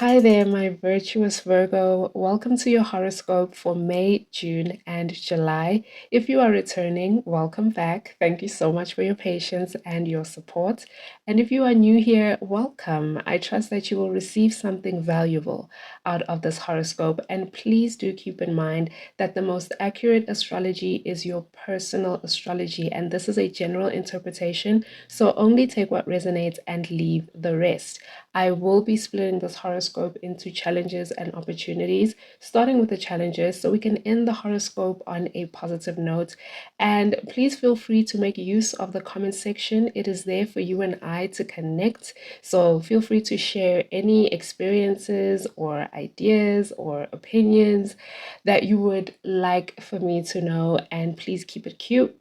Hi there, my virtuous Virgo. Welcome to your horoscope for May, June, and July. If you are returning, welcome back. Thank you so much for your patience and your support. And if you are new here, welcome. I trust that you will receive something valuable out of this horoscope. And please do keep in mind that the most accurate astrology is your personal astrology. And this is a general interpretation. So only take what resonates and leave the rest. I will be splitting this horoscope into challenges and opportunities, starting with the challenges so we can end the horoscope on a positive note. And please feel free to make use of the comment section. It is there for you and I to connect. So feel free to share any experiences or ideas or opinions that you would like for me to know. And please keep it cute.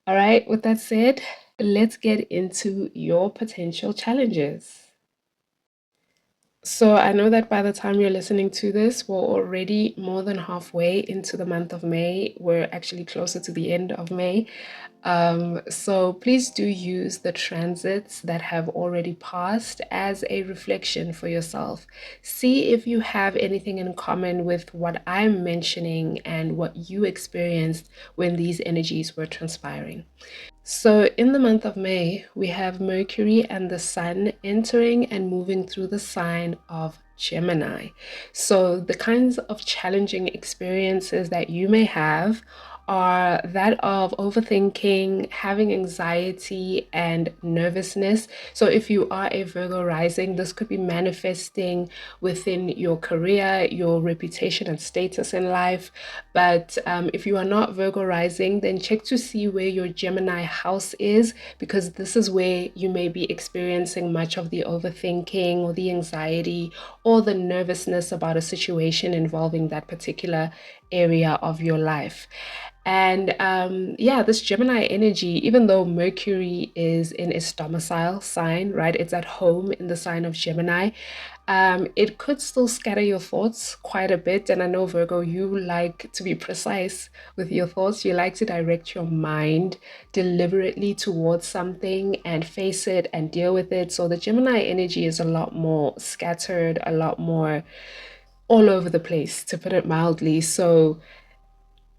All right, with that said, let's get into your potential challenges. So I know that by the time you're listening to this, we're already more than halfway into the month of May. We're actually closer to the end of May. So please do use the transits that have already passed as a reflection for yourself. See if you have anything in common with what I'm mentioning and what you experienced when these energies were transpiring. So, in the month of May, we have Mercury and the Sun entering and moving through the sign of Gemini. So, the kinds of challenging experiences that you may have are that of overthinking, having anxiety, and nervousness. So, if you are a Virgo rising, this could be manifesting within your career, your reputation, and status in life. But if you are not Virgo rising, then check to see where your Gemini house is, because this is where you may be experiencing much of the overthinking or the anxiety or the nervousness about a situation involving that particular area of your life. And yeah, this Gemini energy, even though Mercury is in its domicile sign, right? It's at home in the sign of Gemini. It could still scatter your thoughts quite a bit. And I know, Virgo, you like to be precise with your thoughts. You like to direct your mind deliberately towards something and face it and deal with it. So the Gemini energy is a lot more scattered, a lot more all over the place, to put it mildly. So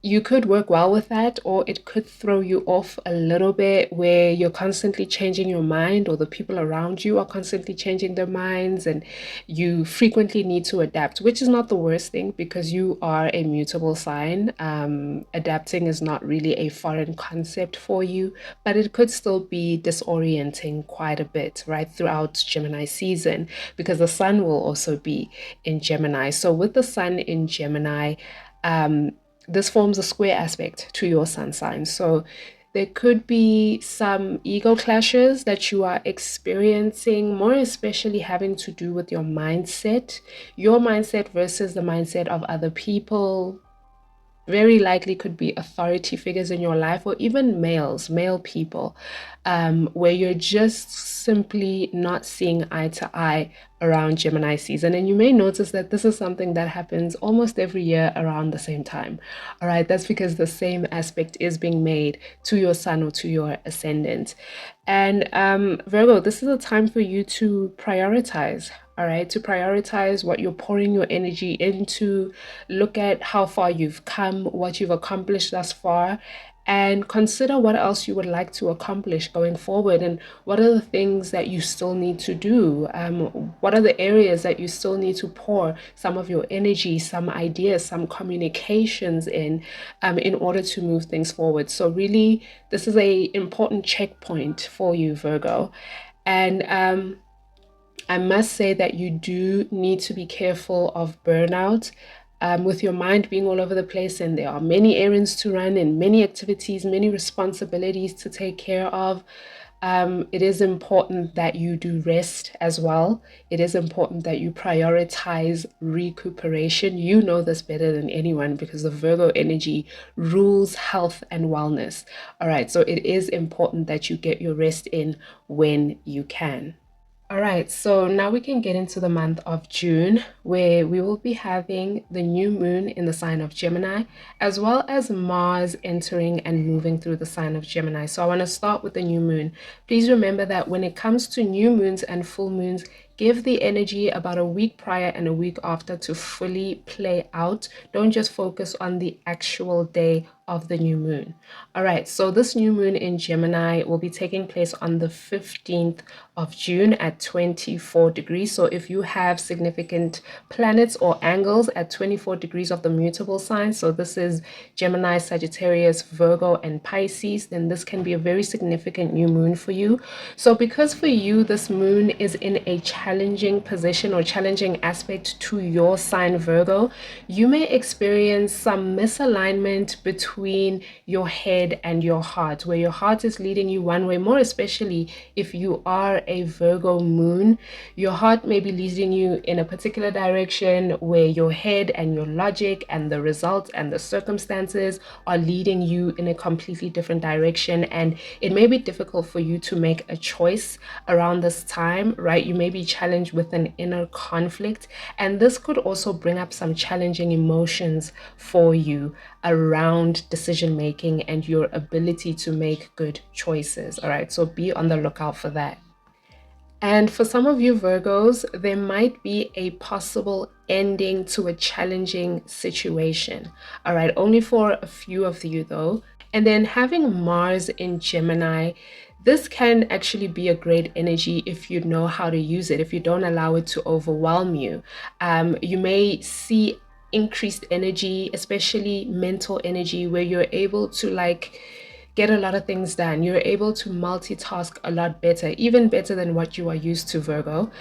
you could work well with that, or it could throw you off a little bit where you're constantly changing your mind, or the people around you are constantly changing their minds, and you frequently need to adapt, which is not the worst thing because you are a mutable sign. Adapting is not really a foreign concept for you, but it could still be disorienting quite a bit, right, throughout Gemini season, because the sun will also be in Gemini. So with the sun in Gemini, um, this forms a square aspect to your sun sign. So there could be some ego clashes that you are experiencing, more especially having to do with your mindset versus the mindset of other people. Very likely could be authority figures in your life, or even male people, where you're just simply not seeing eye to eye around Gemini season. And you may notice that this is something that happens almost every year around the same time. All right, that's because the same aspect is being made to your sun or to your ascendant. And Virgo, this is a time for you to prioritize. All right, to prioritize what you're pouring your energy into, look at how far you've come, what you've accomplished thus far, and consider what else you would like to accomplish going forward, and what are the things that you still need to do. What are the areas that you still need to pour some of your energy, some ideas, some communications in order to move things forward. So really, this is a important checkpoint for you, Virgo. And I must say that you do need to be careful of burnout. With your mind being all over the place, and there are many errands to run and many activities, many responsibilities to take care of. It is important that you do rest as well. It is important that you prioritize recuperation. You know this better than anyone because the Virgo energy rules health and wellness. All right, so it is important that you get your rest in when you can. All right, so now we can get into the month of June, where we will be having the new moon in the sign of Gemini, as well as Mars entering and moving through the sign of Gemini. So I want to start with the new moon. Please remember that when it comes to new moons and full moons, Give the energy about a week prior and a week after to fully play out. Don't just focus on the actual day of the new moon. All right, so this new moon in Gemini will be taking place on the 15th of June at 24 degrees. So if you have significant planets or angles at 24 degrees of the mutable sign, so this is Gemini, Sagittarius, Virgo, and Pisces, then this can be a very significant new moon for you. So because for you, this moon is in a challenging position or challenging aspect to your sign Virgo, you may experience some misalignment between your head and your heart, where your heart is leading you one way, more especially if you are a Virgo moon. Your heart may be leading you in a particular direction where your head and your logic and the results and the circumstances are leading you in a completely different direction, and it may be difficult for you to make a choice around this time, right? You may be challenged with an inner conflict, and this could also bring up some challenging emotions for you around decision making and your ability to make good choices. All right, so be on the lookout for that. And for some of you Virgos, there might be a possible ending to a challenging situation. All right, only for a few of you though. And then having Mars in Gemini, this can actually be a great energy if you know how to use it, if you don't allow it to overwhelm you. You may see increased energy, especially mental energy, where you're able to get a lot of things done. You're able to multitask a lot better, even better than what you are used to, Virgo.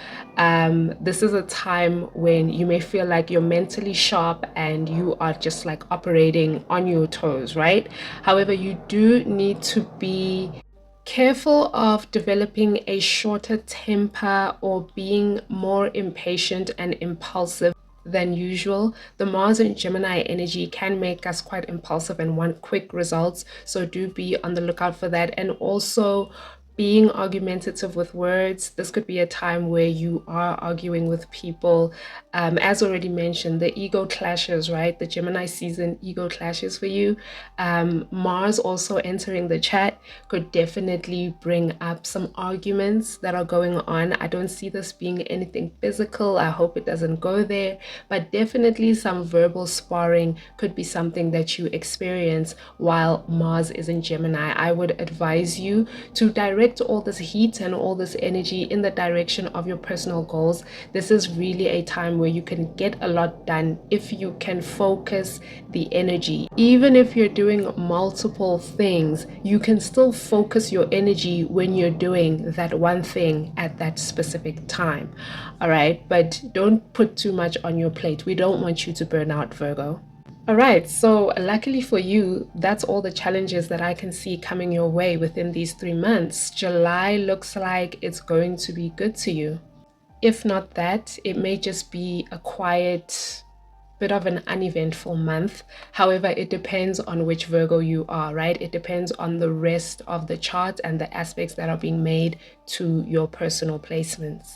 This is a time when you may feel like you're mentally sharp and you are just like operating on your toes, right? However, you do need to be careful of developing a shorter temper or being more impatient and impulsive than usual. The Mars and Gemini energy can make us quite impulsive and want quick results, so do be on the lookout for that. And also being argumentative with words. This could be a time where you are arguing with people. As already mentioned, the ego clashes, right? The Gemini season ego clashes for you. Mars also entering the chat could definitely bring up some arguments that are going on. I don't see this being anything physical. I hope it doesn't go there, but definitely some verbal sparring could be something that you experience while Mars is in Gemini. I would advise you to direct all this heat and all this energy in the direction of your personal goals. This is really a time where you can get a lot done if you can focus the energy. Even if you're doing multiple things, you can still focus your energy when you're doing that one thing at that specific time. All right, but don't put too much on your plate. We don't want you to burn out, Virgo. All right, so luckily for you, that's all the challenges that I can see coming your way within these 3 months. July looks like it's going to be good to you. If not that, it may just be a quiet, bit of an uneventful month. However, it depends on which Virgo you are, right? It depends on the rest of the chart and the aspects that are being made to your personal placements.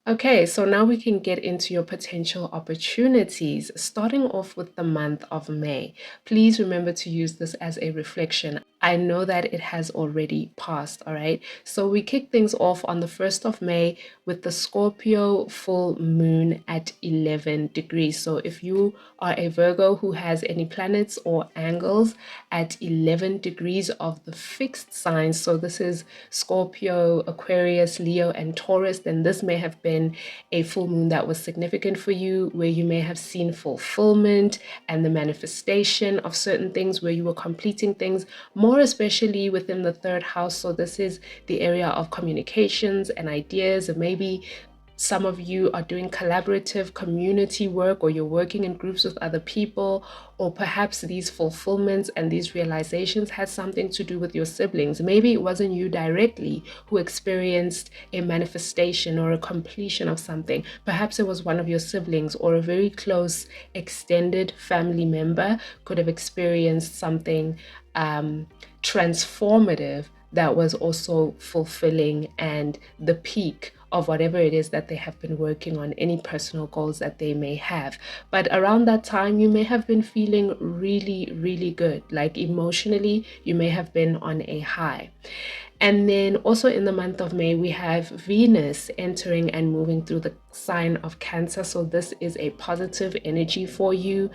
Okay, so now we can get into your potential opportunities, starting off with the month of May. Please remember to use this as a reflection. I know that it has already passed, all right? So we kick things off on the 1st of May with the Scorpio full moon at 11 degrees. So if you are a Virgo who has any planets or angles at 11 degrees of the fixed signs, so this is Scorpio, Aquarius, Leo, and Taurus, then this may have been a full moon that was significant for you, where you may have seen fulfillment and the manifestation of certain things, where you were completing things, more especially within the 3rd house. So this is the area of communications and ideas, and maybe some of you are doing collaborative community work, or you're working in groups with other people, or perhaps these fulfillments and these realizations had something to do with your siblings. Maybe it wasn't you directly who experienced a manifestation or a completion of something. Perhaps it was one of your siblings or a very close extended family member could have experienced something transformative that was also fulfilling and the peak of whatever it is that they have been working on, any personal goals that they may have. But around that time, you may have been feeling really, really good. Like emotionally, you may have been on a high. And then also in the month of May, we have Venus entering and moving through the sign of Cancer. So this is a positive energy for you.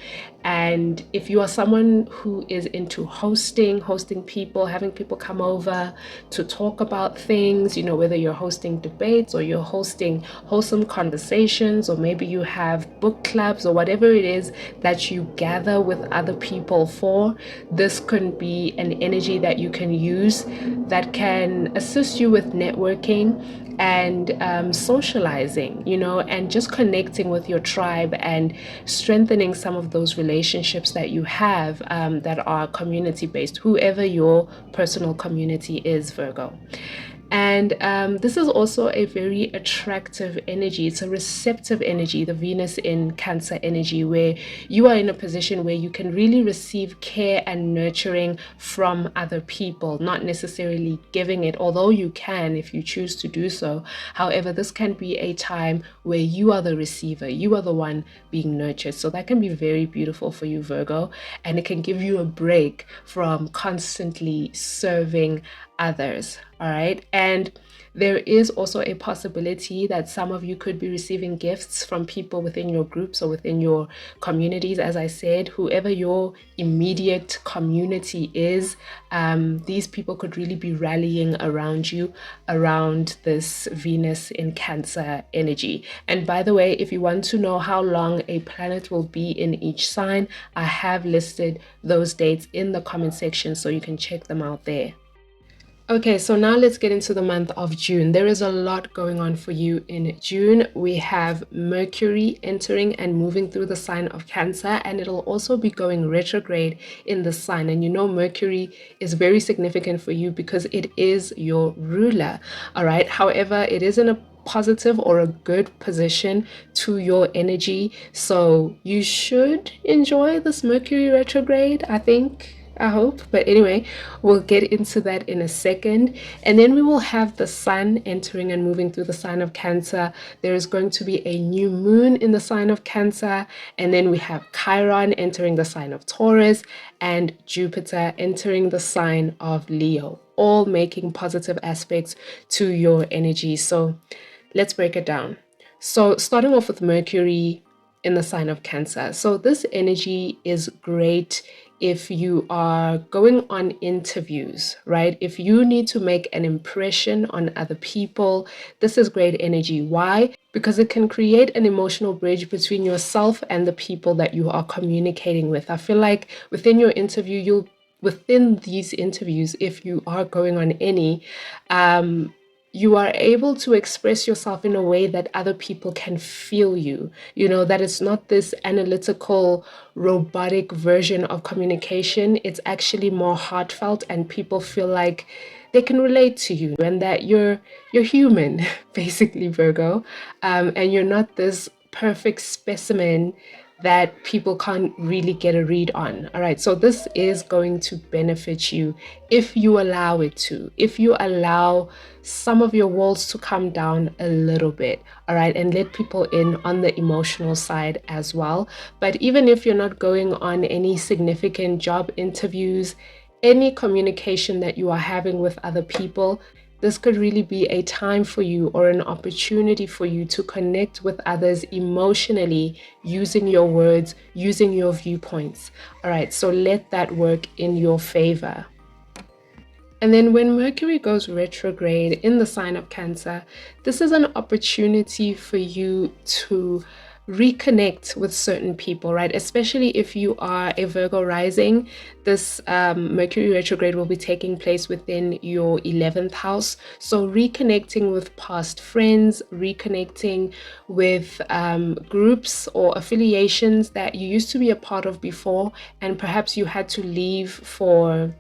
And if you are someone who is into hosting people, having people come over to talk about things, you know, whether you're hosting debates or you're hosting wholesome conversations, or maybe you have book clubs or whatever it is that you gather with other people for, this can be an energy that you can use that can assist you with networking and socializing, you know, and just connecting with your tribe and strengthening some of those relationships that you have that are community based, whoever your personal community is, Virgo. And this is also a very attractive energy. It's a receptive energy, the Venus in Cancer energy, where you are in a position where you can really receive care and nurturing from other people, not necessarily giving it, although you can if you choose to do so. However, this can be a time where you are the receiver, you are the one being nurtured. So that can be very beautiful for you, Virgo, and it can give you a break from constantly serving others. All right. And there is also a possibility that some of you could be receiving gifts from people within your groups or within your communities. As I said, whoever your immediate community is, these people could really be rallying around you, around this Venus in Cancer energy. And by the way, if you want to know how long a planet will be in each sign, I have listed those dates in the comment section, so you can check them out there. Okay, so now let's get into the month of June. There is a lot going on for you in June. We have Mercury entering and moving through the sign of Cancer, and it'll also be going retrograde in the sign. And you know, Mercury is very significant for you because it is your ruler. All right. However, it is in a positive or a good position to your energy. So you should enjoy this Mercury retrograde, I hope. But anyway, we'll get into that in a second. And then we will have the sun entering and moving through the sign of Cancer. There is going to be a new moon in the sign of Cancer. And then we have Chiron entering the sign of Taurus and Jupiter entering the sign of Leo, all making positive aspects to your energy. So let's break it down. So starting off with Mercury in the sign of Cancer. So this energy is great if you are going on interviews, right? If you need to make an impression on other people, this is great energy. Why? Because it can create an emotional bridge between yourself and the people that you are communicating with. I feel like within these interviews, if you are going on any, you are able to express yourself in a way that other people can feel you. You know, that it's not this analytical, robotic version of communication. It's actually more heartfelt, and people feel like they can relate to you and that you're human, basically, Virgo. And you're not this perfect specimen that people can't really get a read on. All right, so this is going to benefit you if you allow it to, if you allow some of your walls to come down a little bit, all right, and let people in on the emotional side as well. But even if you're not going on any significant job interviews, any communication that you are having with other people, this could really be a time for you or an opportunity for you to connect with others emotionally using your words, using your viewpoints. All right, so let that work in your favor. And then when Mercury goes retrograde in the sign of Cancer, this is an opportunity for you to reconnect with certain people, right? Especially if you are a Virgo rising, this Mercury retrograde will be taking place within your 11th house. So reconnecting with past friends, reconnecting with groups or affiliations that you used to be a part of before, and perhaps you had to leave for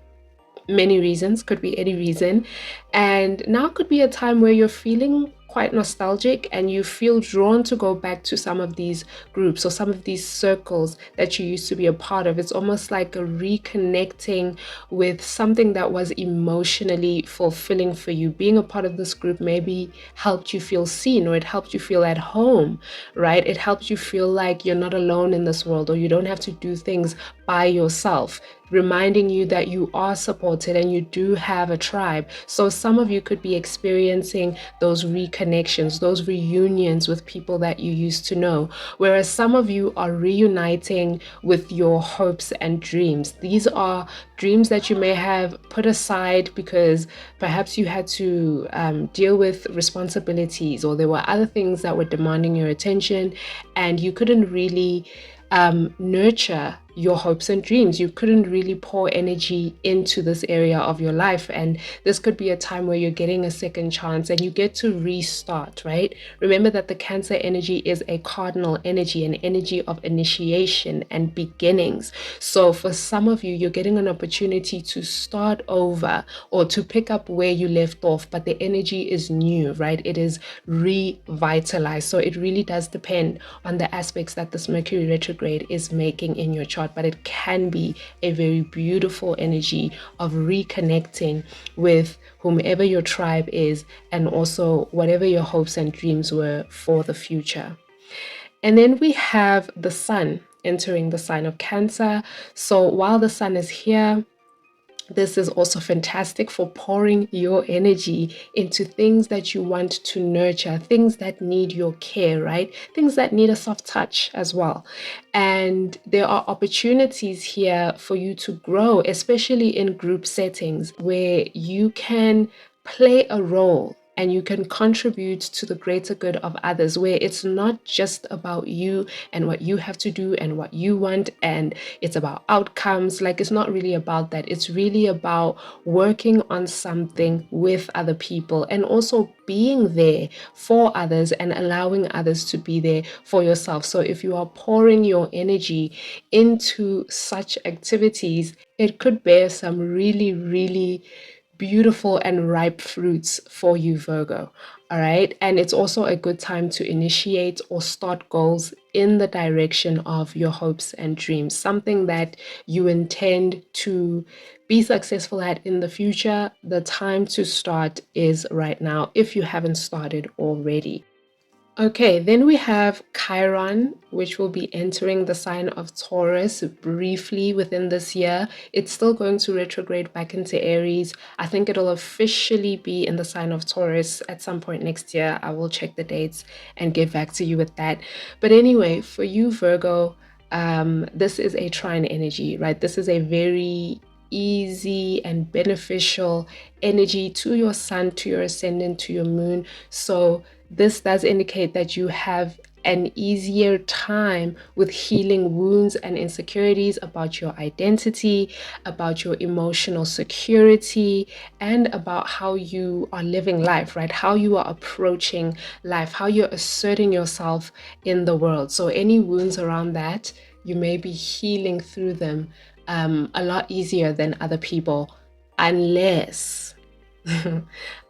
many reasons, could be any reason. And now could be a time where you're feeling quite nostalgic and you feel drawn to go back to some of these groups or some of these circles that you used to be a part of. It's almost like a reconnecting with something that was emotionally fulfilling for you. Being a part of this group maybe helped you feel seen, or it helped you feel at home, right? It helped you feel like you're not alone in this world, or you don't have to do things by yourself. reminding you that you are supported and you do have a tribe. So some of you could be experiencing those reconnections, those reunions with people that you used to know, whereas some of you are reuniting with your hopes and dreams. These are dreams that you may have put aside because perhaps you had to deal with responsibilities, or there were other things that were demanding your attention and you couldn't really nurture your hopes and dreams. You couldn't really pour energy into this area of your life. And this could be a time where you're getting a second chance and you get to restart, right? Remember that the Cancer energy is a cardinal energy, an energy of initiation and beginnings. So for some of you, you're getting an opportunity to start over or to pick up where you left off, but the energy is new, right? It is revitalized. So it really does depend on the aspects that this Mercury retrograde is making in your chart, but it can be a very beautiful energy of reconnecting with whomever your tribe is and also whatever your hopes and dreams were for the future. And then we have the sun entering the sign of Cancer. So while the sun is here, this is also fantastic for pouring your energy into things that you want to nurture, things that need your care, right? Things that need a soft touch as well. And there are opportunities here for you to grow, especially in group settings where you can play a role and you can contribute to the greater good of others, where it's not just about you and what you have to do and what you want, and it's about outcomes. Like, it's not really about that. It's really about working on something with other people and also being there for others and allowing others to be there for yourself. So if you are pouring your energy into such activities, it could bear some really, really beautiful and ripe fruits for you, Virgo. All right. And it's also a good time to initiate or start goals in the direction of your hopes and dreams, something that you intend to be successful at in the future. The time to start is right now if you haven't started already. Okay, then we have Chiron, which will be entering the sign of Taurus briefly within this year. It's still going to retrograde back into Aries. I think it'll officially be in the sign of Taurus at some point next year. I will check the dates and get back to you with that. But anyway, for you, Virgo, this is a trine energy, right? This is a very easy and beneficial energy to your sun, to your ascendant, to your moon. So this does indicate that you have an easier time with healing wounds and insecurities about your identity, about your emotional security, and about how you are living life, right? How you are approaching life, how you're asserting yourself in the world. So any wounds around that, you may be healing through them a lot easier than other people, unless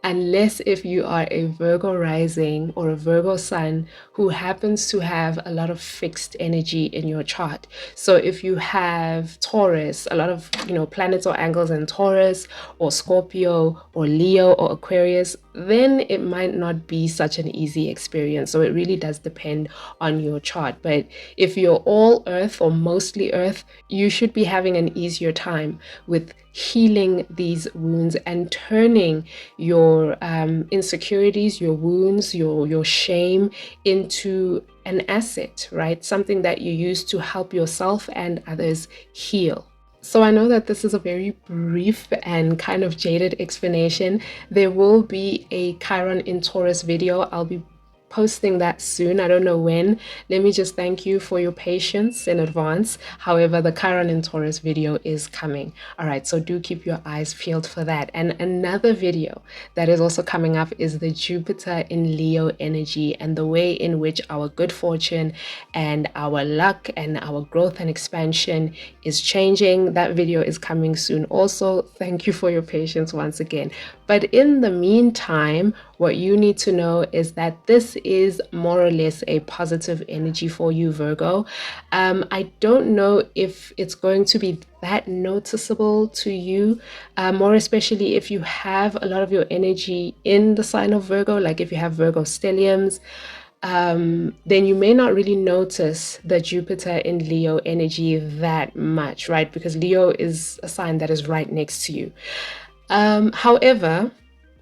unless if you are a Virgo rising or a Virgo sun who happens to have a lot of fixed energy in your chart. So if you have Taurus, a lot of planets or angles in Taurus or Scorpio or Leo or Aquarius, then it might not be such an easy experience. So it really does depend on your chart. But if you're all earth or mostly earth, you should be having an easier time with healing these wounds and turning your insecurities, your wounds, your shame into an asset, right? Something that you use to help yourself and others heal. So I know that this is a very brief and kind of jaded explanation. There will be a Chiron in Taurus video. I'll be posting that soon. I don't know when. Let me just thank you for your patience in advance. However, the Chiron in Taurus video is coming. All right, so do keep your eyes peeled for that. And another video that is also coming up is the Jupiter in Leo energy and the way in which our good fortune and our luck and our growth and expansion is changing. That video is coming soon also. Thank you for your patience once again. But in the meantime, what you need to know is that this is more or less a positive energy for you, Virgo. I don't know if it's going to be that noticeable to you, more especially if you have a lot of your energy in the sign of Virgo, like if you have Virgo stelliums. then you may not really notice the Jupiter in Leo energy that much, right? Because Leo is a sign that is right next to you. However,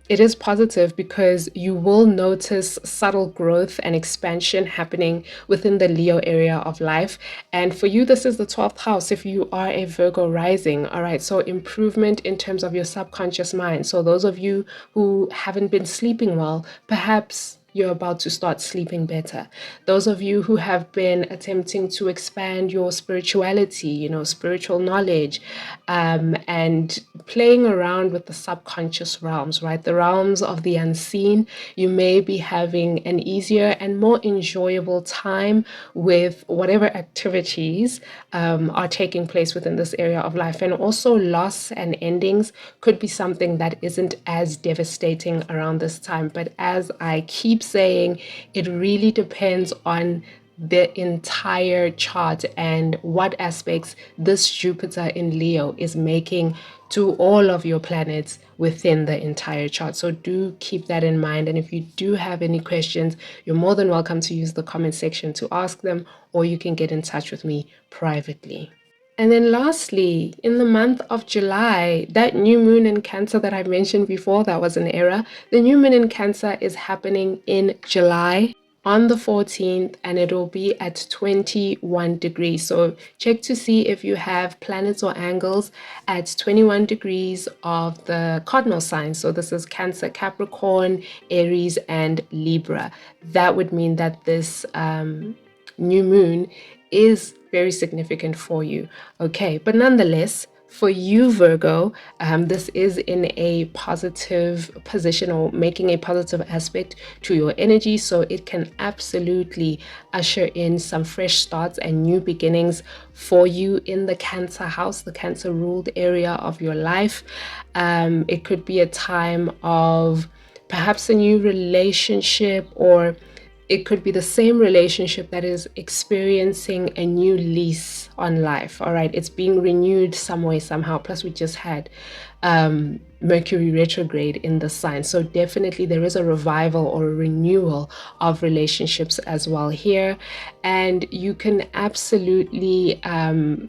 it is positive because you will notice subtle growth and expansion happening within the Leo area of life. And for you, this is the 12th house if you are a Virgo rising. All right. So, improvement in terms of your subconscious mind. So, those of you who haven't been sleeping well, perhaps you're about to start sleeping better. Those of you who have been attempting to expand your spirituality, spiritual knowledge, and playing around with the subconscious realms, right? The realms of the unseen, you may be having an easier and more enjoyable time with whatever activities are taking place within this area of life. And also, loss and endings could be something that isn't as devastating around this time. But as I keep saying, it really depends on the entire chart and what aspects this Jupiter in Leo is making to all of your planets within the entire chart. So do keep that in mind. And if you do have any questions, you're more than welcome to use the comment section to ask them, or you can get in touch with me privately. And then lastly, in the month of July, that new moon in Cancer that I mentioned before, that was an error. The new moon in Cancer is happening in July on the 14th, and it'll be at 21 degrees. So check to see if you have planets or angles at 21 degrees of the cardinal signs. So this is Cancer, Capricorn, Aries, and Libra. That would mean that this new moon is very significant for you. Okay, but nonetheless, for you, Virgo, this is in a positive position or making a positive aspect to your energy. So it can absolutely usher in some fresh starts and new beginnings for you in the Cancer house, the Cancer ruled area of your life. It could be a time of perhaps a new relationship, or it could be the same relationship that is experiencing a new lease on life. All right, it's being renewed some way, somehow. Plus, we just had Mercury retrograde in the sign. So definitely there is a revival or a renewal of relationships as well here. And you can absolutely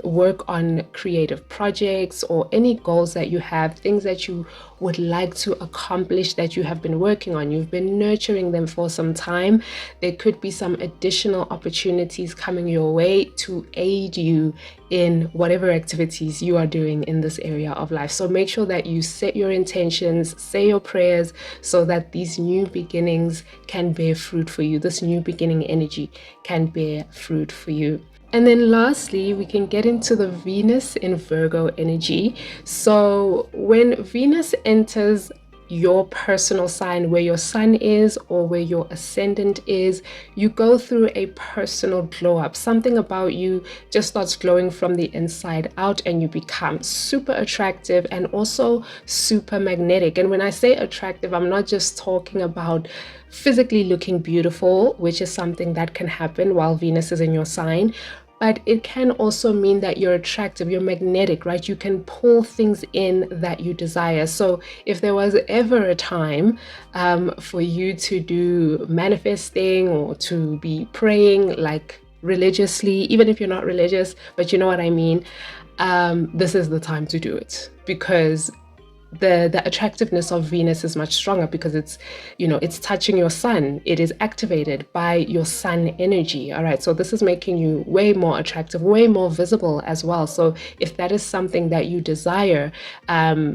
work on creative projects or any goals that you have, things that you would like to accomplish that you have been working on. You've been nurturing them for some time. There could be some additional opportunities coming your way to aid you in whatever activities you are doing in this area of life. So make sure that you set your intentions, say your prayers, so that these new beginnings can bear fruit for you. This new beginning energy can bear fruit for you. And then lastly, we can get into the Venus in Virgo energy. So when Venus enters your personal sign, where your sun is or where your ascendant is, you go through a personal glow up. Something about you just starts glowing from the inside out, and you become super attractive and also super magnetic. And when I say attractive, I'm not just talking about physically looking beautiful, which is something that can happen while Venus is in your sign. But it can also mean that you're attractive, you're magnetic, right? You can pull things in that you desire. So if there was ever a time for you to do manifesting or to be praying like religiously, even if you're not religious, but you know what I mean, this is the time to do it, because the attractiveness of Venus is much stronger, because it's touching your sun. It is activated by your sun energy. All right, so this is making you way more attractive, way more visible as well. So if that is something that you desire,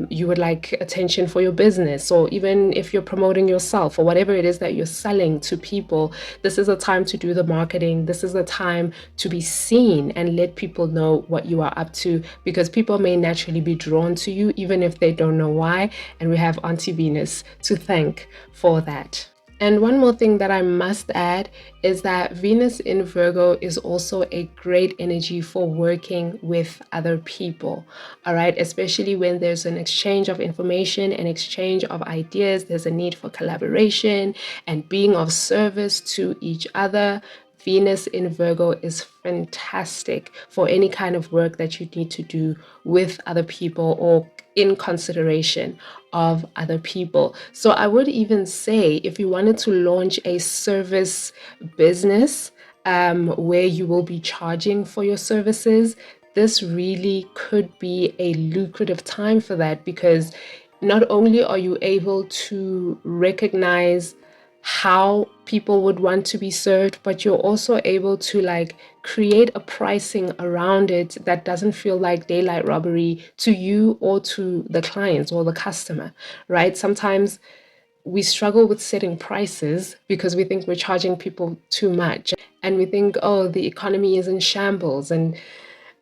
you would like attention for your business, or even if you're promoting yourself or whatever it is that you're selling to people, this is a time to do the marketing. This is a time to be seen and let people know what you are up to, because people may naturally be drawn to you even if they don't know why, and we have Auntie Venus to thank for that. And one more thing that I must add is that Venus in Virgo is also a great energy for working with other people, all right? Especially when there's an exchange of information, an exchange of ideas, there's a need for collaboration and being of service to each other. Venus in Virgo is fantastic for any kind of work that you need to do with other people or in consideration of other people. So I would even say if you wanted to launch a service business where you will be charging for your services, this really could be a lucrative time for that, because not only are you able to recognize how people would want to be served, but you're also able to like create a pricing around it that doesn't feel like daylight robbery to you or to the clients or the customer, right? Sometimes we struggle with setting prices because we think we're charging people too much, and we think, oh, the economy is in shambles and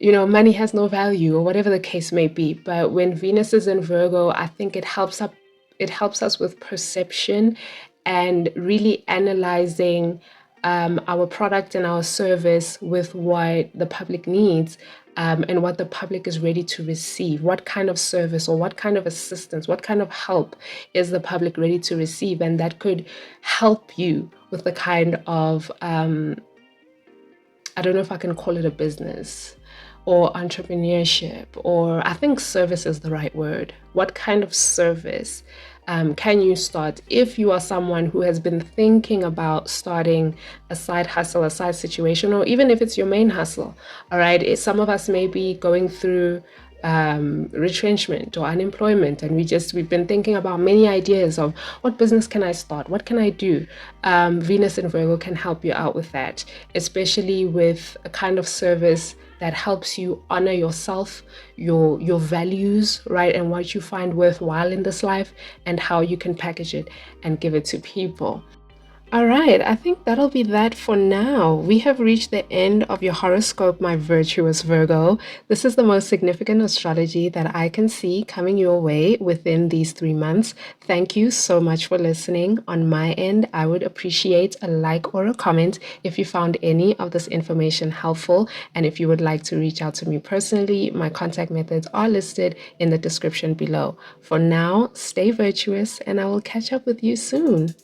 money has no value or whatever the case may be. But when Venus is in Virgo, I think it helps us with perception and really analyzing our product and our service with what the public needs, and what the public is ready to receive. What kind of service or what kind of assistance, what kind of help is the public ready to receive? And that could help you with the kind of, I don't know if I can call it a business or entrepreneurship, or I think service is the right word. What kind of service can you start if you are someone who has been thinking about starting a side hustle, a side situation, or even if it's your main hustle? All right, some of us may be going through retrenchment or unemployment, and we've been thinking about many ideas of what business can I start, what can I do. Venus in Virgo can help you out with that, especially with a kind of service that helps you honor yourself, your values, right, and what you find worthwhile in this life, and how you can package it and give it to people. All right, I think that'll be that for now. We have reached the end of your horoscope, my virtuous Virgo. This is the most significant astrology that I can see coming your way within these 3 months. Thank you so much for listening. On my end, I would appreciate a like or a comment if you found any of this information helpful. And if you would like to reach out to me personally, my contact methods are listed in the description below. For now, stay virtuous, and I will catch up with you soon.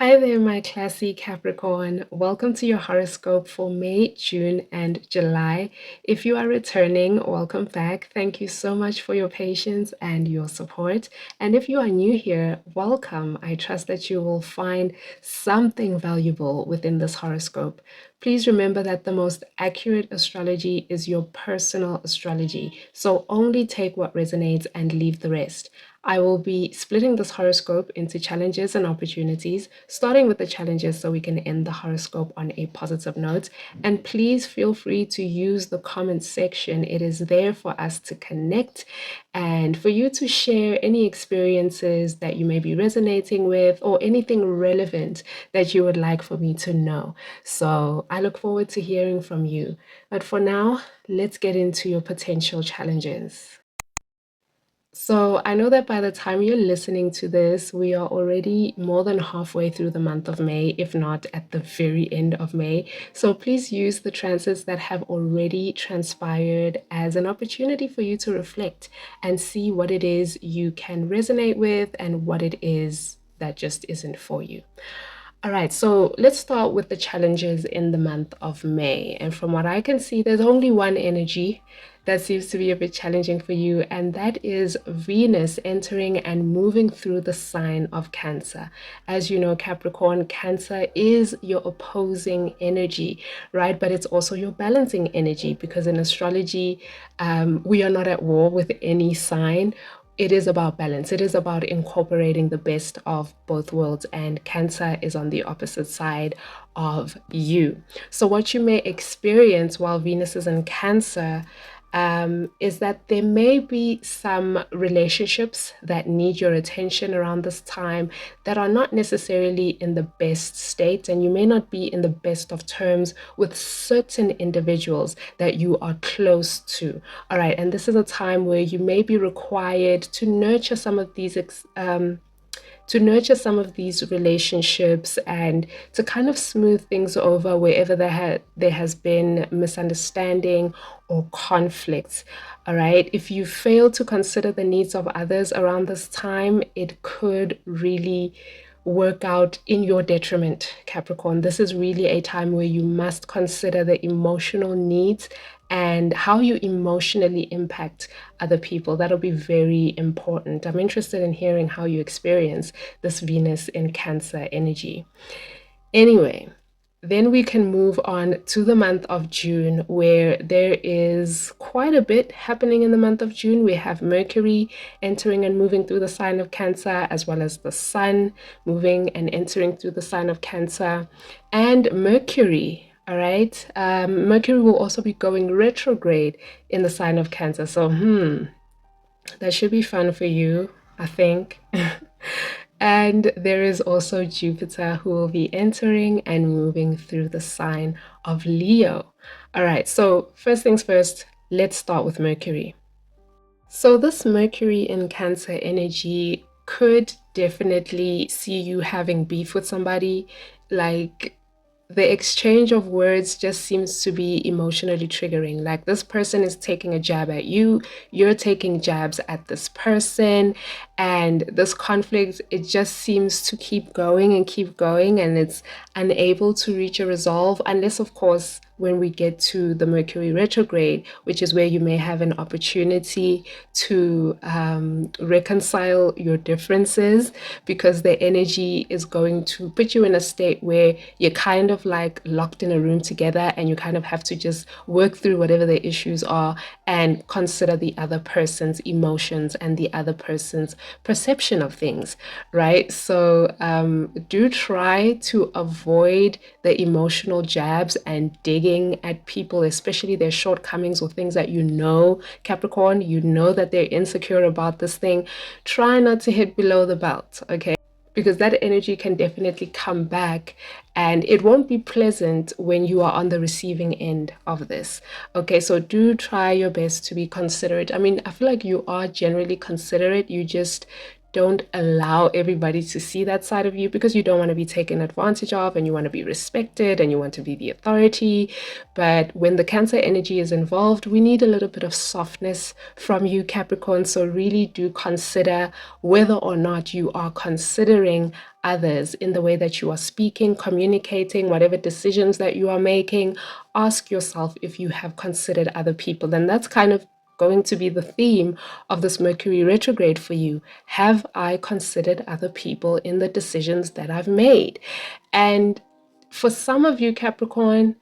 Hi there, my classy Capricorn. Welcome to your horoscope for May, June, and July. If you are returning, welcome back. Thank you so much for your patience and your support. And if you are new here, welcome. I trust that you will find something valuable within this horoscope. Please remember that the most accurate astrology is your personal astrology. So only take what resonates and leave the rest. I will be splitting this horoscope into challenges and opportunities, starting with the challenges so we can end the horoscope on a positive note. And please feel free to use the comment section. It is there for us to connect and for you to share any experiences that you may be resonating with or anything relevant that you would like for me to know. So I look forward to hearing from you. But for now, let's get into your potential challenges. So I know that by the time you're listening to this, we are already more than halfway through the month of May, if not at the very end of May. So please use the transits that have already transpired as an opportunity for you to reflect and see what it is you can resonate with and what it is that just isn't for you. All right, so let's start with the challenges in the month of May. And from what I can see, there's only one energy that seems to be a bit challenging for you, and that is Venus entering and moving through the sign of Cancer. As you know, Capricorn, Cancer is your opposing energy, right? But it's also your balancing energy, because in astrology, we are not at war with any sign. It is about balance. It is about incorporating the best of both worlds, and Cancer is on the opposite side of you. So what you may experience while Venus is in Cancer is that there may be some relationships that need your attention around this time that are not necessarily in the best state, and you may not be in the best of terms with certain individuals that you are close to. All right, and this is a time where you may be required to nurture some of these relationships and to kind of smooth things over wherever there has been misunderstanding or conflict. All right, if you fail to consider the needs of others around this time, it could really work out in your detriment, Capricorn. This is really a time where you must consider the emotional needs and how you emotionally impact other people. That'll be very important. I'm interested in hearing how you experience this Venus in Cancer energy. Anyway, then we can move on to the month of June, where there is quite a bit happening in the month of June. We have Mercury entering and moving through the sign of Cancer, as well as the Sun moving and entering through the sign of Cancer. And Mercury, all right, Mercury will also be going retrograde in the sign of Cancer. So, that should be fun for you, I think. And there is also Jupiter who will be entering and moving through the sign of Leo. All right, so first things first, let's start with Mercury. So this Mercury in Cancer energy could definitely see you having beef with somebody. Like, the exchange of words just seems to be emotionally triggering. Like, this person is taking a jab at you, you're taking jabs at this person, and this conflict, it just seems to keep going and it's unable to reach a resolve, unless of course when we get to the Mercury retrograde, which is where you may have an opportunity to reconcile your differences, because the energy is going to put you in a state where you're kind of like locked in a room together and you kind of have to just work through whatever the issues are and consider the other person's emotions and the other person's perception of things, right? So do try to avoid the emotional jabs and digging at people, especially their shortcomings or things that you know, Capricorn, you know that they're insecure about this thing. Try not to hit below the belt, okay? Because that energy can definitely come back and it won't be pleasant when you are on the receiving end of this. Okay, so do try your best to be considerate. I mean, I feel like you are generally considerate. You just don't allow everybody to see that side of you because you don't want to be taken advantage of and you want to be respected and you want to be the authority. But when the Cancer energy is involved, we need a little bit of softness from you, Capricorn. So really do consider whether or not you are considering others in the way that you are speaking, communicating, whatever decisions that you are making. Ask yourself if you have considered other people. And that's kind of going to be the theme of this Mercury retrograde for you. Have I considered other people in the decisions that I've made? And for some of you, Capricorn,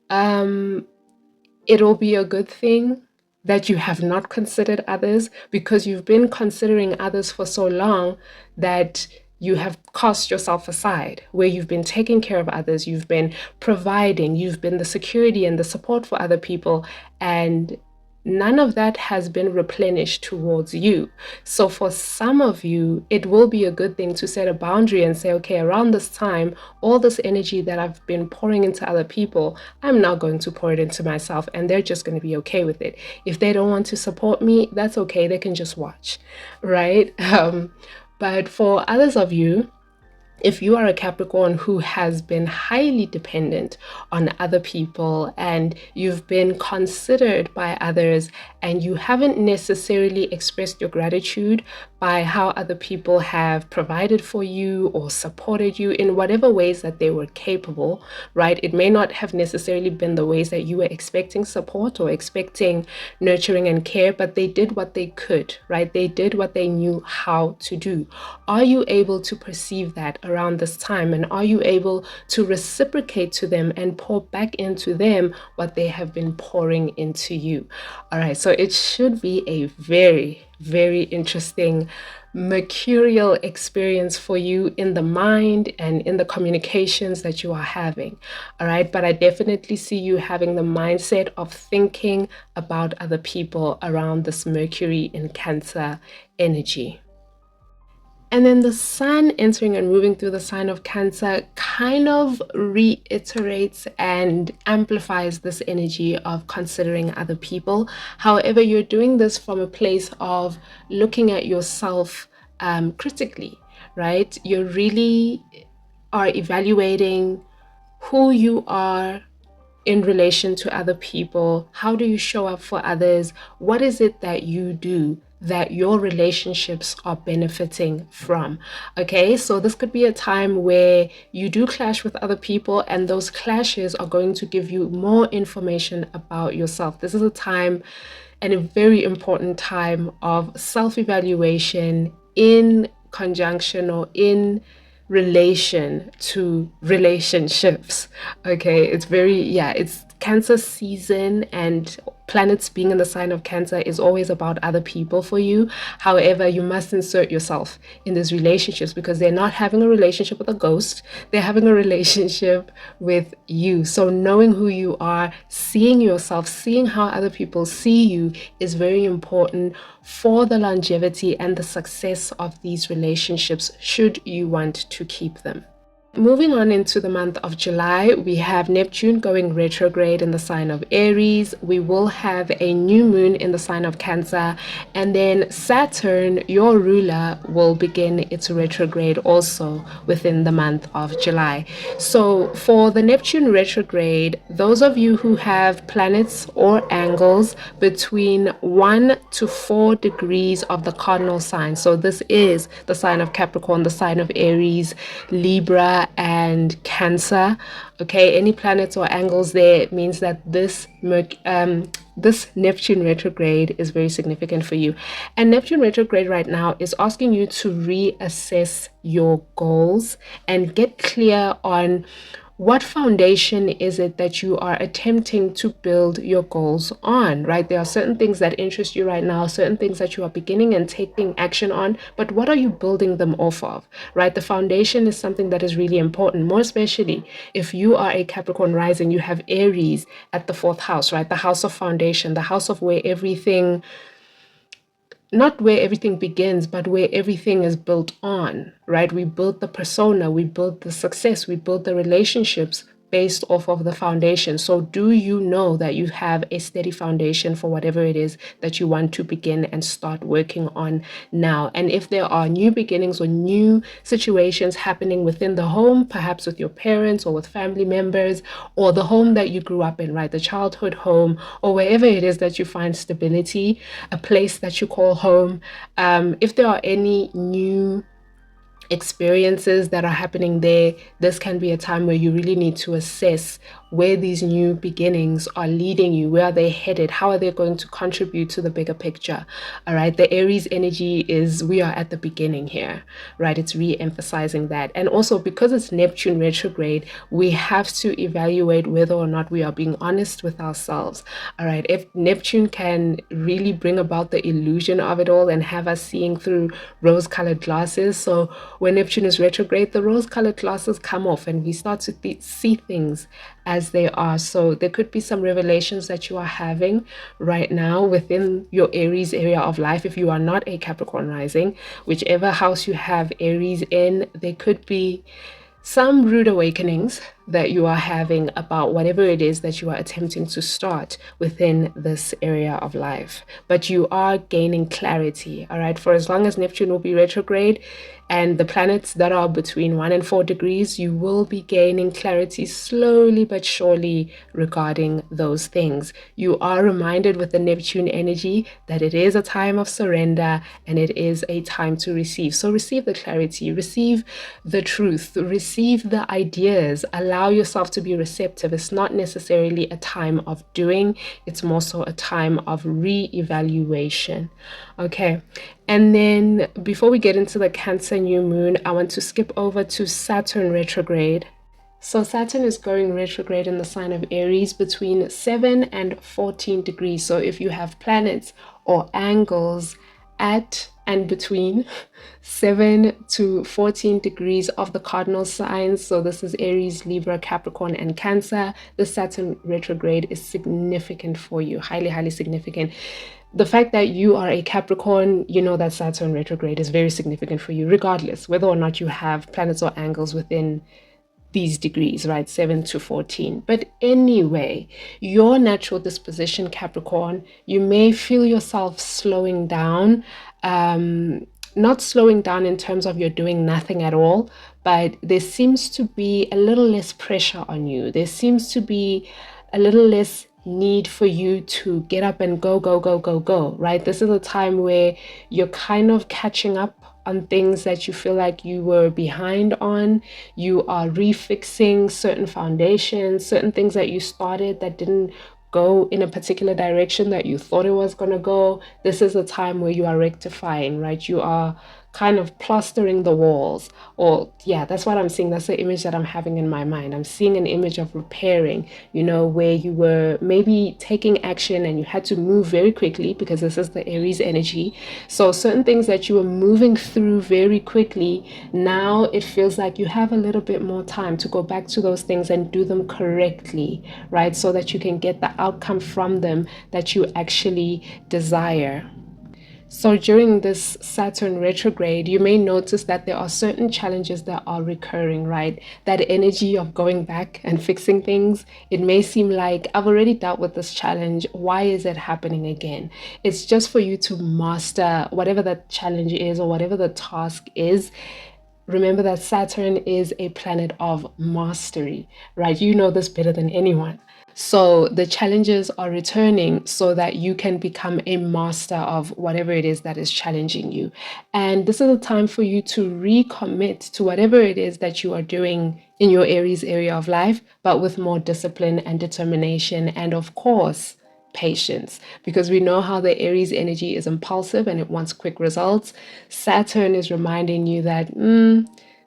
it'll be a good thing that you have not considered others, because you've been considering others for so long that you have cast yourself aside, where you've been taking care of others, you've been providing, you've been the security and the support for other people, and none of that has been replenished towards you. So for some of you, it will be a good thing to set a boundary and say, okay, around this time, all this energy that I've been pouring into other people, I'm not going to pour it into myself, and they're just going to be okay with it. If they don't want to support me, that's okay. They can just watch, right? But for others of you, if you are a Capricorn who has been highly dependent on other people and you've been considered by others and you haven't necessarily expressed your gratitude by how other people have provided for you or supported you in whatever ways that they were capable, right? It may not have necessarily been the ways that you were expecting support or expecting nurturing and care, but they did what they could, right? They did what they knew how to do. Are you able to perceive that around this time? And are you able to reciprocate to them and pour back into them what they have been pouring into you? All right, so it should be a very, very interesting mercurial experience for you in the mind and in the communications that you are having. All right, but I definitely see you having the mindset of thinking about other people around this Mercury in Cancer energy. And then the Sun entering and moving through the sign of Cancer kind of reiterates and amplifies this energy of considering other people. However, you're doing this from a place of looking at yourself critically, right? You really are evaluating who you are in relation to other people. How do you show up for others? What is it that you do that your relationships are benefiting from. Okay, so this could be a time where you do clash with other people, and those clashes are going to give you more information about yourself. This is a time, and a very important time, of self-evaluation in conjunction or in relation to relationships. Okay, it's very, yeah, it's Cancer season, and planets being in the sign of Cancer is always about other people for you. However, you must insert yourself in these relationships, because they're not having a relationship with a ghost, they're having a relationship with you. So knowing who you are, seeing yourself, seeing how other people see you is very important for the longevity and the success of these relationships, should you want to keep them. Moving on into the month of July, we have Neptune going retrograde in the sign of Aries. We will have a new moon in the sign of Cancer, and then Saturn, your ruler, will begin its retrograde also within the month of July. So for the Neptune retrograde, those of you who have planets or angles between 1 to 4 degrees of the cardinal sign, so this is the sign of Capricorn, the sign of Aries, Libra, and Cancer. Okay, any planets or angles there means that this Neptune retrograde is very significant for you. And Neptune retrograde right now is asking you to reassess your goals and get clear on what foundation is it that you are attempting to build your goals on, right? There are certain things that interest you right now, certain things that you are beginning and taking action on, but what are you building them off of, right? The foundation is something that is really important, more especially if you are a Capricorn rising, you have Aries at the 4th house, right? The house of foundation, the house of where everything, not where everything begins, but where everything is built on, right? We build the persona, we build the success, we build the relationships based off of the foundation. So do you know that you have a steady foundation for whatever it is that you want to begin and start working on now? And if there are new beginnings or new situations happening within the home, perhaps with your parents or with family members, or the home that you grew up in, right? The childhood home, or wherever it is that you find stability, a place that you call home. If there are any new experiences that are happening there, this can be a time where you really need to assess where these new beginnings are leading you. Where are they headed? How are they going to contribute to the bigger picture? All right, the Aries energy is, we are at the beginning here, right? It's re-emphasizing that. And also, because it's Neptune retrograde, we have to evaluate whether or not we are being honest with ourselves. All right, if Neptune can really bring about the illusion of it all and have us seeing through rose-colored glasses. So when Neptune is retrograde, the rose-colored glasses come off and we start to see things as they are. So there could be some revelations that you are having right now within your Aries area of life. If you are not a Capricorn rising, whichever house you have Aries in, there could be some rude awakenings that you are having about whatever it is that you are attempting to start within this area of life. But you are gaining clarity, all right? For as long as Neptune will be retrograde and the planets that are between 1 and 4 degrees, you will be gaining clarity slowly but surely regarding those things. You are reminded with the Neptune energy that it is a time of surrender and it is a time to receive. So receive the clarity, receive the truth, receive the ideas, allow yourself to be receptive. It's not necessarily a time of doing, it's more so a time of re-evaluation. Okay, and then before we get into the Cancer new moon, I want to skip over to Saturn retrograde. So Saturn is going retrograde in the sign of Aries between 7 and 14 degrees. So if you have planets or angles at and between 7 to 14 degrees of the cardinal signs, so this is Aries, Libra, Capricorn, and Cancer, the Saturn retrograde is significant for you, highly, highly significant. The fact that you are a Capricorn, you know that Saturn retrograde is very significant for you, regardless whether or not you have planets or angles within these degrees, right? 7 to 14. But anyway, your natural disposition, Capricorn, you may feel yourself slowing down, not slowing down in terms of you're doing nothing at all, but there seems to be a little less pressure on you. There seems to be a little less need for you to get up and go, go, go, go, go, right? This is a time where you're kind of catching up on things that you feel like you were behind on. You are refixing certain foundations, certain things that you started that didn't go in a particular direction that you thought it was going to go. This is a time where you are rectifying, right? You are kind of plastering the walls. Or yeah, that's what I'm seeing. That's the image that I'm having in my mind. I'm seeing an image of repairing, where you were maybe taking action and you had to move very quickly, because this is the Aries energy. So certain things that you were moving through very quickly, now it feels like you have a little bit more time to go back to those things and do them correctly, right? So that you can get the outcome from them that you actually desire. So during this Saturn retrograde, you may notice that there are certain challenges that are recurring, right? That energy of going back and fixing things, it may seem like I've already dealt with this challenge. Why is it happening again? It's just for you to master whatever that challenge is or whatever the task is. Remember that Saturn is a planet of mastery, right? You know this better than anyone. So the challenges are returning so that you can become a master of whatever it is that is challenging you. And this is a time for you to recommit to whatever it is that you are doing in your Aries area of life, but with more discipline and determination, and of course, patience, because we know how the Aries energy is impulsive and it wants quick results. Saturn is reminding you that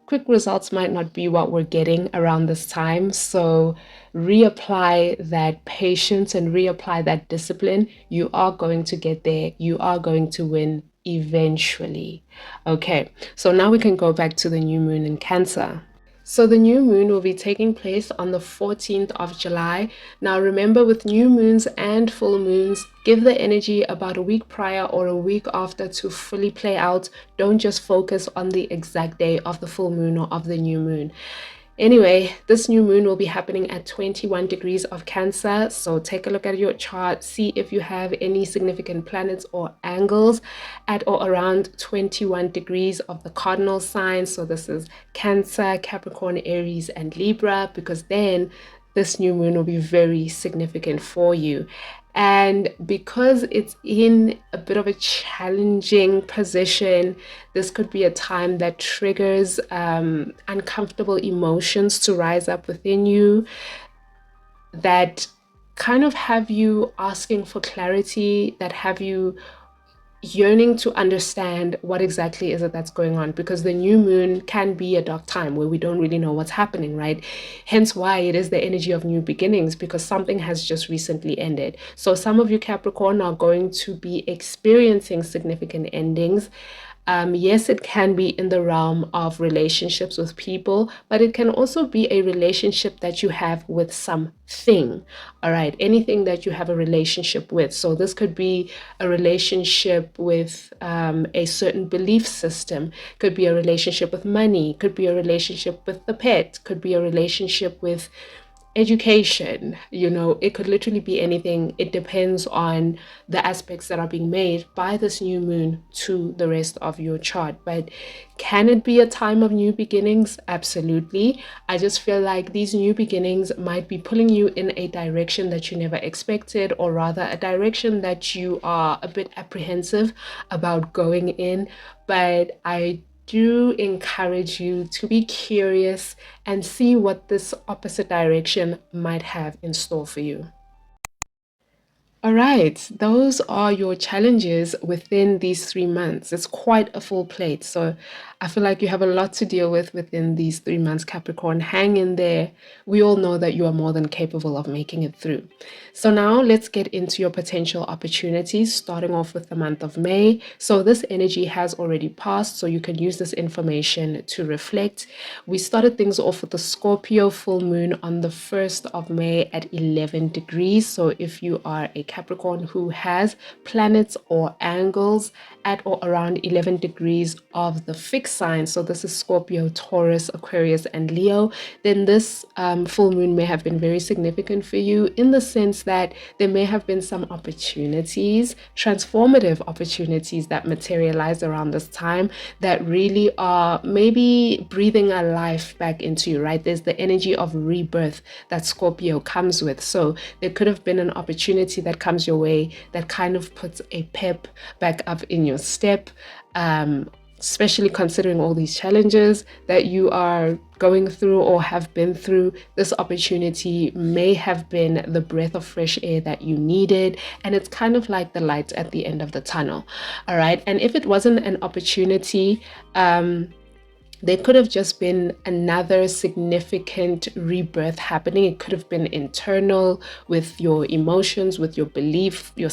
quick results might not be what we're getting around this time. So reapply that patience and reapply that discipline. You are going to get there. You are going to win eventually. Okay, so now we can go back to the new moon in Cancer. So the new moon will be taking place on the 14th of July. Now remember, with new moons and full moons, give the energy about a week prior or a week after to fully play out. Don't just focus on the exact day of the full moon or of the new moon. Anyway, this new moon will be happening at 21 degrees of Cancer. So take a look at your chart, see if you have any significant planets or angles at or around 21 degrees of the cardinal signs. So this is Cancer, Capricorn, Aries, and Libra, because then this new moon will be very significant for you. And because it's in a bit of a challenging position, this could be a time that triggers uncomfortable emotions to rise up within you that kind of have you asking for clarity, that have you yearning to understand what exactly is it that's going on, because the new moon can be a dark time where we don't really know what's happening, right? Hence why it is the energy of new beginnings, because something has just recently ended. So some of you Capricorn are going to be experiencing significant endings. Yes, it can be in the realm of relationships with people, but it can also be a relationship that you have with something. All right, anything that you have a relationship with. So this could be a relationship with a certain belief system, could be a relationship with money, could be a relationship with the pet, could be a relationship with education. It could literally be anything. It depends on the aspects that are being made by this new moon to the rest of your chart. But can it be a time of new beginnings? Absolutely. I just feel like these new beginnings might be pulling you in a direction that you never expected, or rather a direction that you are a bit apprehensive about going in. But I do encourage you to be curious and see what this opposite direction might have in store for you. All right, those are your challenges within these 3 months. It's quite a full plate. So I feel like you have a lot to deal with within these 3 months, Capricorn. Hang in there. We all know that you are more than capable of making it through. So now let's get into your potential opportunities, starting off with the month of May. So this energy has already passed, so you can use this information to reflect. We started things off with the Scorpio full moon on the 1st of May at 11 degrees. So if you are a Capricorn who has planets or angles at or around 11 degrees of the fixed sign, so this is Scorpio, Taurus, Aquarius, and Leo, then this full moon may have been very significant for you in the sense that there may have been some opportunities, transformative opportunities that materialize around this time that really are maybe breathing a life back into you, right? There's the energy of rebirth that Scorpio comes with. So there could have been an opportunity that comes your way that kind of puts a pep back up in your step, especially considering all these challenges that you are going through or have been through. This opportunity may have been the breath of fresh air that you needed, and it's kind of like the light at the end of the tunnel. All right, and if it wasn't an opportunity, there could have just been another significant rebirth happening. It could have been internal with your emotions, with your belief, your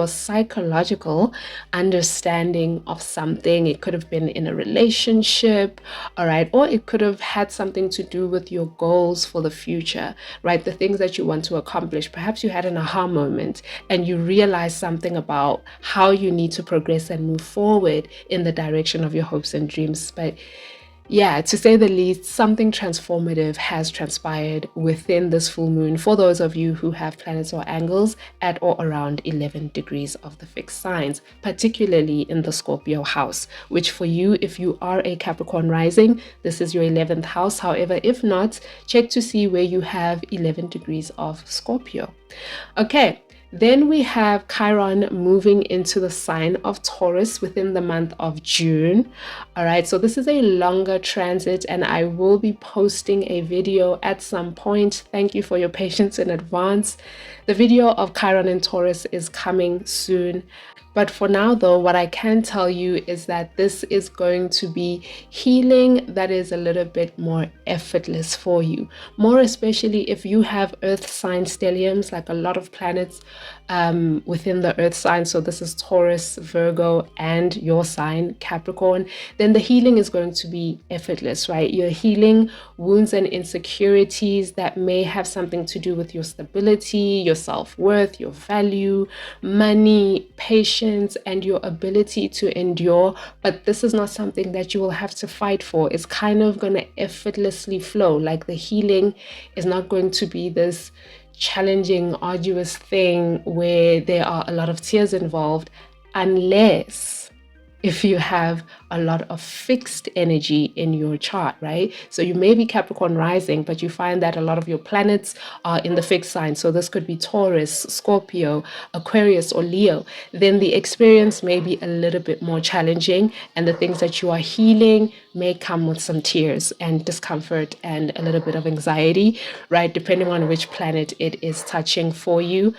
psychological understanding of something. It could have been in a relationship, all right, or it could have had something to do with your goals for the future, right? The things that you want to accomplish. Perhaps you had an aha moment and you realized something about how you need to progress and move forward in the direction of your hopes and dreams. But yeah, to say the least, something transformative has transpired within this full moon for those of you who have planets or angles at or around 11 degrees of the fixed signs, particularly in the Scorpio house, which for you, if you are a Capricorn rising, this is your 11th house. However, if not, check to see where you have 11 degrees of Scorpio. Okay. Then we have Chiron moving into the sign of Taurus within the month of June. All right, so this is a longer transit and I will be posting a video at some point. Thank you for your patience in advance. The video of Chiron in Taurus is coming soon. But for now, though, what I can tell you is that this is going to be healing that is a little bit more effortless for you. More especially if you have earth sign stelliums, like a lot of planets within the earth sign. So this is Taurus, Virgo, and your sign, Capricorn. Then the healing is going to be effortless, right? You're healing wounds and insecurities that may have something to do with your stability, your self-worth, your value, money, patience, and your ability to endure. But this is not something that you will have to fight for. It's kind of going to effortlessly flow. Like the healing is not going to be this challenging, arduous thing where there are a lot of tears involved, unless if you have a lot of fixed energy in your chart, right? So you may be Capricorn rising, but you find that a lot of your planets are in the fixed sign. So this could be Taurus, Scorpio, Aquarius, or Leo. Then the experience may be a little bit more challenging, and the things that you are healing may come with some tears and discomfort and a little bit of anxiety, right? Depending on which planet it is touching for you.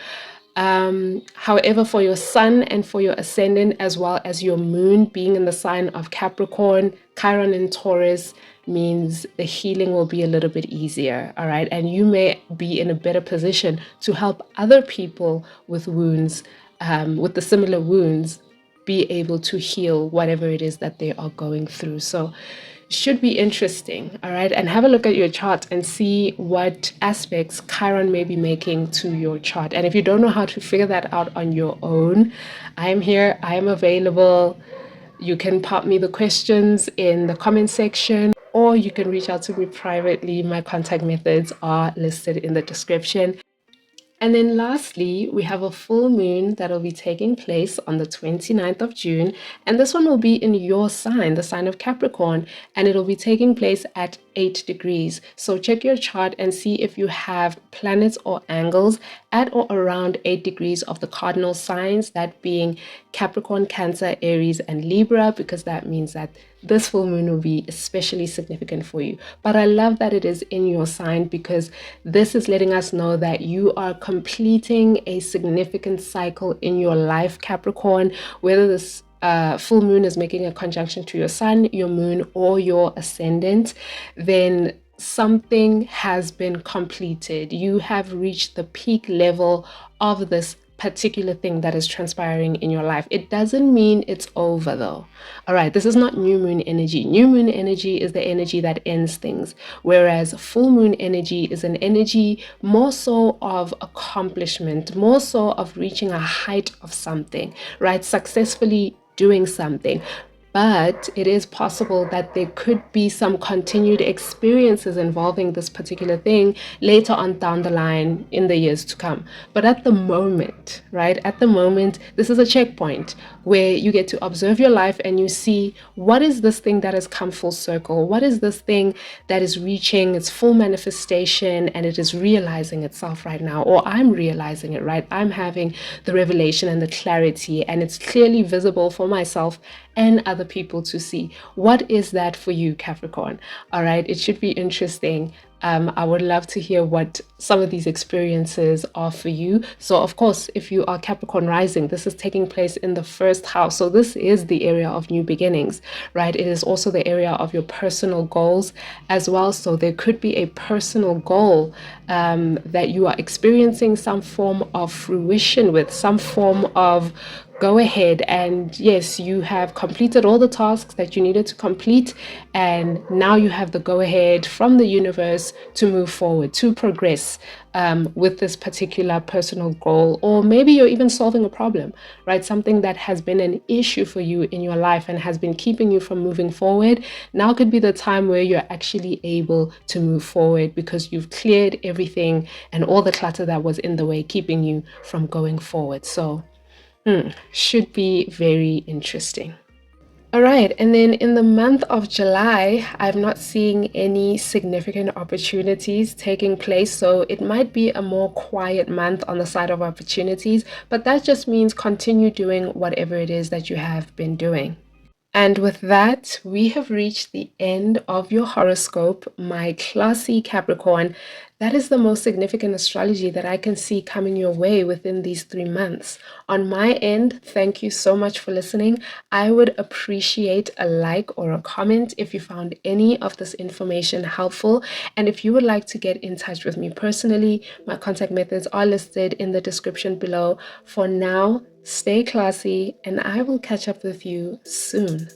However, for your sun and for your ascendant, as well as your moon being in the sign of Capricorn, Chiron in Taurus means the healing will be a little bit easier, all right? And you may be in a better position to help other people with wounds, with the similar wounds, be able to heal whatever it is that they are going through. So should be interesting, all right? And have a look at your chart and see what aspects Chiron may be making to your chart. And if you don't know how to figure that out on your own, I am here, I am available. You can pop me the questions in the comment section, or you can reach out to me privately. My contact methods are listed in the description. And then lastly, we have a full moon that will be taking place on the 29th of June. And this one will be in your sign, the sign of Capricorn, and it'll be taking place at 8 degrees. So check your chart and see if you have planets or angles at or around 8 degrees of the cardinal signs, that being Capricorn, Cancer, Aries, and Libra, because that means that this full moon will be especially significant for you. But I love that it is in your sign, because this is letting us know that you are completing a significant cycle in your life, Capricorn, whether this full moon is making a conjunction to your sun, your moon, or your ascendant, then something has been completed. You have reached the peak level of this particular thing that is transpiring in your life. It doesn't mean it's over though. All right, this is not new moon energy. New moon energy is the energy that ends things, whereas full moon energy is an energy more so of accomplishment, more so of reaching a height of something, right? Successfully doing something. But it is possible that there could be some continued experiences involving this particular thing later on down the line in the years to come. But at the moment, right, at the moment, this is a checkpoint where you get to observe your life and you see, what is this thing that has come full circle? What is this thing that is reaching its full manifestation and it is realizing itself right now? Or I'm realizing it, right? I'm having the revelation and the clarity, and it's clearly visible for myself and other people to see. What is that for you, Capricorn? All right, it should be interesting. I would love to hear what some of these experiences are for you. So, of course, if you are Capricorn rising, this is taking place in the first house. So, this is the area of new beginnings, right? It is also the area of your personal goals as well. So, there could be a personal goal that you are experiencing some form of fruition with, some form of go ahead, and yes, you have completed all the tasks that you needed to complete, and now you have the go ahead from the universe to move forward, to progress with this particular personal goal. Or maybe you're even solving a problem, right? Something that has been an issue for you in your life and has been keeping you from moving forward. Now could be the time where you're actually able to move forward because you've cleared everything and all the clutter that was in the way, keeping you from going forward. So should be very interesting. All right, and then in the month of July, I'm not seeing any significant opportunities taking place. So it might be a more quiet month on the side of opportunities, but that just means continue doing whatever it is that you have been doing. And with that, we have reached the end of your horoscope, my classy Capricorn. That is the most significant astrology that I can see coming your way within these 3 months. On my end, thank you so much for listening. I would appreciate a like or a comment if you found any of this information helpful. And if you would like to get in touch with me personally, my contact methods are listed in the description below. For now, stay classy, and I will catch up with you soon.